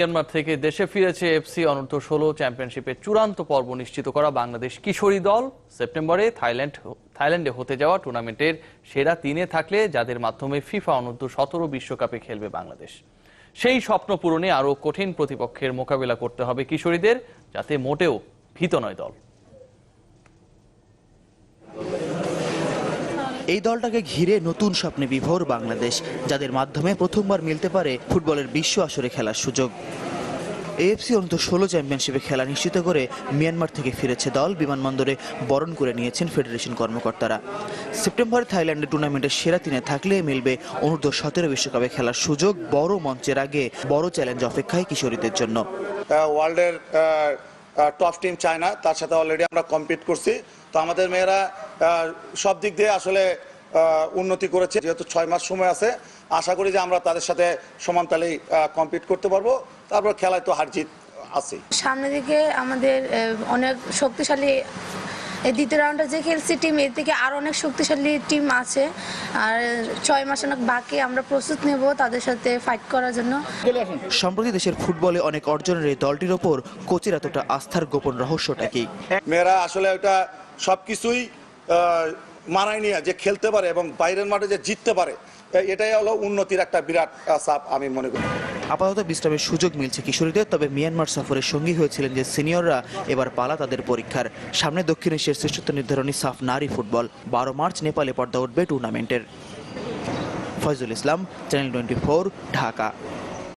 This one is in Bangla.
মিয়ানমার থেকে দেশে ফিরেছে এফসি অনূর্ধ্ব-16 চ্যাম্পিয়নশিপের চূড়ান্ত পর্ব নিশ্চিত করা বাংলাদেশ কিশোরী দল। সেপ্টেম্বরে থাইল্যান্ডে হতে যাওয়া টুর্নামেন্টের সেরা 3-এ থাকলে যাদের মাধ্যমে ফিফা অনূর্ধ্ব-17 বিশ্বকাপে খেলবে বাংলাদেশ। সেই স্বপ্ন পূরণে আরও কঠিন প্রতিপক্ষের মোকাবিলা করতে হবে কিশোরীদের, যাতে মোটেও ভীত নয় দল। এই দলটাকে ঘিরে নতুন স্বপ্নে বিভোর বাংলাদেশ, যাদের মাধ্যমে প্রথমবার মিলতে পারে ফুটবলের বিশ্ব আসরে খেলার সুযোগ। এএফসি অনূর্ধ্ব-16 চ্যাম্পিয়নশিপে খেলা নিশ্চিত করে মিয়ানমার থেকে ফিরেছে দল। বিমানবন্দরে বরণ করে নিয়েছেন ফেডারেশন কর্মকর্তারা। সেপ্টেম্বরে থাইল্যান্ডে টুর্নামেন্টের সেরা 3-এ থাকলে মিলবে অনূর্ধ্ব-17 বিশ্বকাপে খেলার সুযোগ। বড় মঞ্চের আগে বড় চ্যালেঞ্জ অপেক্ষায় কিশোরীদের জন্য। ওয়ার্ল্ডের টপ টিম চায়না, তার সাথে অলরেডি আমরা কম্পিট করছি। তো আমাদের মেয়েরা সব দিক দিয়ে আসলে উন্নতি করেছে। যেহেতু 6 মাস সময় আছে, আশা করি যে আমরা তাদের সাথে সমান তালেই কম্পিট করতে পারবো। তারপর খেলায় তো হার জিত আছে। সামনের দিকে আমাদের অনেক শক্তিশালী দ্বিতীয় রাউন্ডে যে খেলছি টিম, এর থেকে আরো অনেক শক্তিশালী টিম আছে। আর 6 মাস অনেক বাকি, আমরা প্রস্তুত নেব তাদের সাথে ফাইট করার জন্য। সম্প্রতি দেশের ফুটবলে অনেক অর্জনের এই দলটির ওপর কোচের এতটা আস্থার গোপন রহস্যটা কি? মেয়েরা আসলে ওটা সবকিছুই মানায় নিয়ে যে খেলতে পারে এবং বাইরের মাঠে যে জিততে পারে, এটাই হলো উন্নতির একটা বিরাট চাপ আমি মনে করি। আপাতত বিশ্রামের সুযোগ মিলছে কিশোরীদের, তবে মিয়ানমার সফরের সঙ্গী হয়েছিলেন যে সিনিয়ররা, এবার পালা তাদের পরীক্ষার। সামনে দক্ষিণ এশিয়ার শ্রেষ্ঠত্ব নির্ধারণী সাফ নারী ফুটবল। 12 মার্চ নেপালে পর্দা উঠবে টুর্নামেন্টের। ফয়জুল ইসলাম, চ্যানেল 24, ঢাকা।